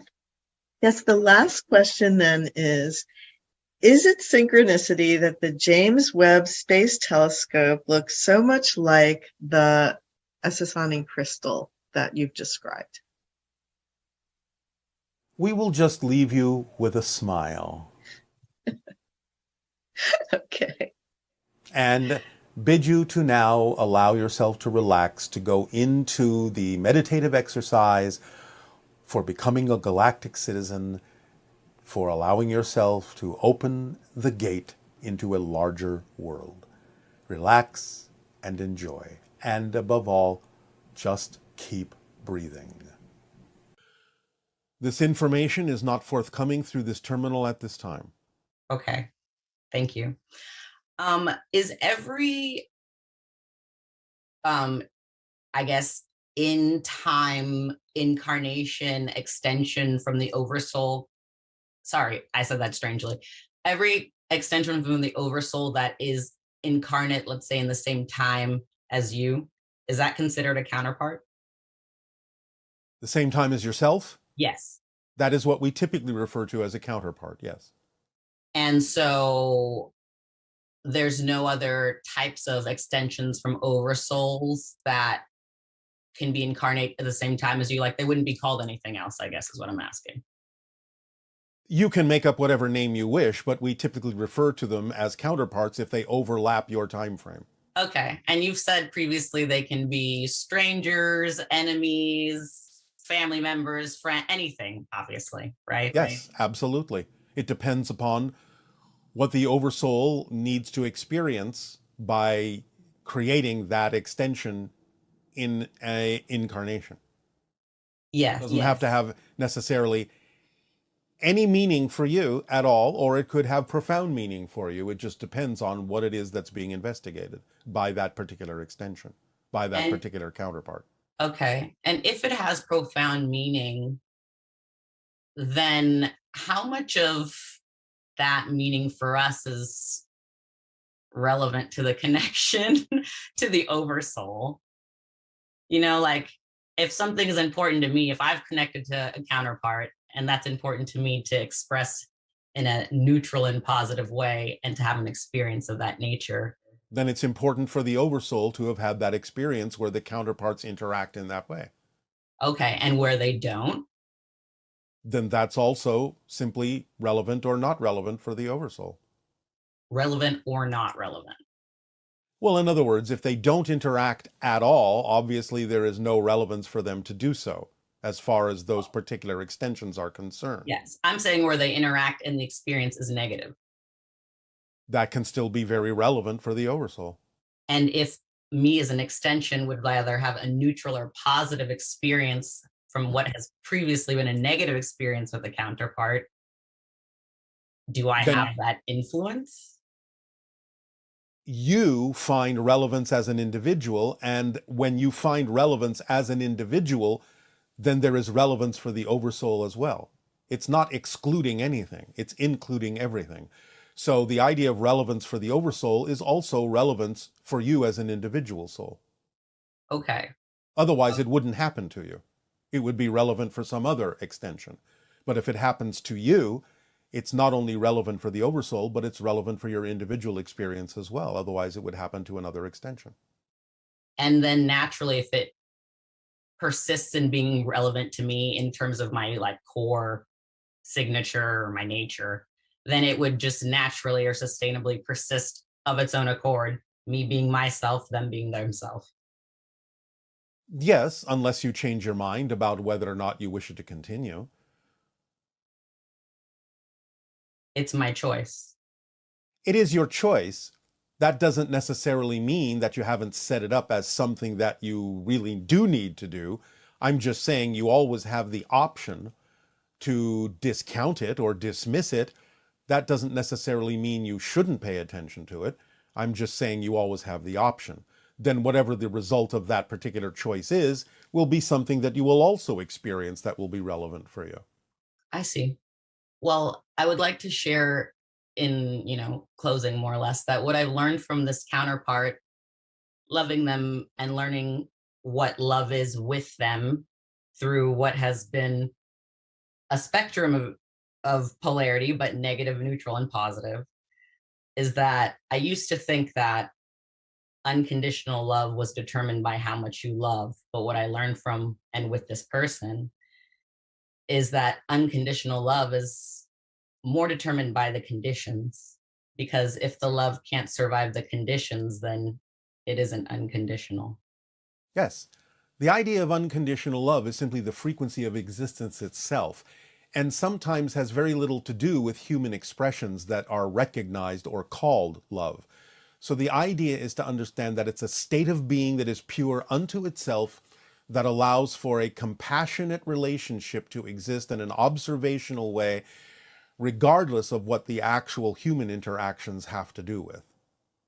Yes, the last question then is it synchronicity that the James Webb Space Telescope looks so much like the Essassani crystal that you've described? We will just leave you with a smile Okay. and bid you to now allow yourself to relax, to go into the meditative exercise for becoming a galactic citizen, for allowing yourself to open the gate into a larger world. Relax and enjoy. And above all, just keep breathing. This information is not forthcoming through this terminal at this time. Okay. Thank you. Is every, I guess, in time incarnation extension from the oversoul? Sorry, I said that strangely. Every extension from the oversoul that is incarnate, let's say in the same time as you, is that considered a counterpart? The same time as yourself? Yes. That is what we typically refer to as a counterpart, yes. And so there's no other types of extensions from oversouls that can be incarnate at the same time as you. Like, they wouldn't be called anything else, I guess is what I'm asking. You can make up whatever name you wish, but we typically refer to them as counterparts if they overlap your time frame. Okay. And you've said previously they can be strangers, enemies, family members, friend, anything, obviously, right? Yes, absolutely. It depends upon what the oversoul needs to experience by creating that extension in a incarnation. Yes. It doesn't have to have necessarily any meaning for you at all, or it could have profound meaning for you. It just depends on what it is that's being investigated by that particular extension, by that particular counterpart. Okay. And if it has profound meaning, then how much of that meaning for us is relevant to the connection to the oversoul? You know, like, if something is important to me, if I've connected to a counterpart and that's important to me to express in a neutral and positive way and to have an experience of that nature. Then it's important for the oversoul to have had that experience where the counterparts interact in that way. Okay. And where they don't. Then that's also simply relevant or not relevant for the oversoul. Relevant or not relevant. Well, in other words, if they don't interact at all, obviously there is no relevance for them to do so as far as those particular extensions are concerned. Yes. I'm saying where they interact and the experience is negative. That can still be very relevant for the oversoul. And if me as an extension would rather have a neutral or positive experience from what has previously been a negative experience with the counterpart, do I have that influence? You find relevance as an individual, and when you find relevance as an individual, then there is relevance for the oversoul as well. It's not excluding anything, it's including everything. So the idea of relevance for the oversoul is also relevance for you as an individual soul. Okay. Otherwise, it wouldn't happen to you. It would be relevant for some other extension. But if it happens to you, it's not only relevant for the oversoul, but it's relevant for your individual experience as well. Otherwise, it would happen to another extension. And then naturally, if it persists in being relevant to me in terms of my like core signature or my nature, then it would just naturally or sustainably persist of its own accord, me being myself, them being themselves. Yes, unless you change your mind about whether or not you wish it to continue. It's my choice. It is your choice. That doesn't necessarily mean that you haven't set it up as something that you really do need to do. I'm just saying you always have the option to discount it or dismiss it. That doesn't necessarily mean you shouldn't pay attention to it. I'm just saying you always have the option. Then whatever the result of that particular choice is, will be something that you will also experience that will be relevant for you. I see. Well, I would like to share in, closing more or less that what I've learned from this counterpart, loving them and learning what love is with them through what has been a spectrum of polarity, but negative, neutral, and positive, is that I used to think that unconditional love was determined by how much you love. But what I learned from and with this person is that unconditional love is more determined by the conditions. Because if the love can't survive the conditions, then it isn't unconditional. Yes. The idea of unconditional love is simply the frequency of existence itself, and sometimes has very little to do with human expressions that are recognized or called love. So the idea is to understand that it's a state of being that is pure unto itself, that allows for a compassionate relationship to exist in an observational way, regardless of what the actual human interactions have to do with.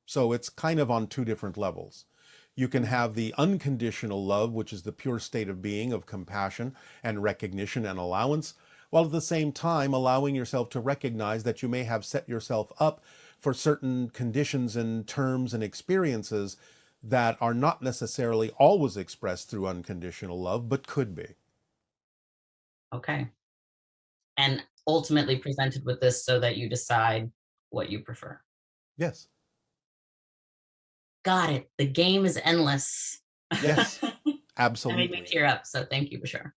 So it's kind of on two different levels. You can have the unconditional love, which is the pure state of being of compassion and recognition and allowance, while at the same time allowing yourself to recognize that you may have set yourself up for certain conditions and terms and experiences that are not necessarily always expressed through unconditional love, but could be. Okay. And ultimately presented with this so that you decide what you prefer. Yes. Got it. The game is endless. Yes, That made me absolutely. tear up. So thank you, Bashar.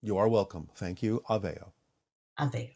You are welcome. Thank you. Aveo. Aveo.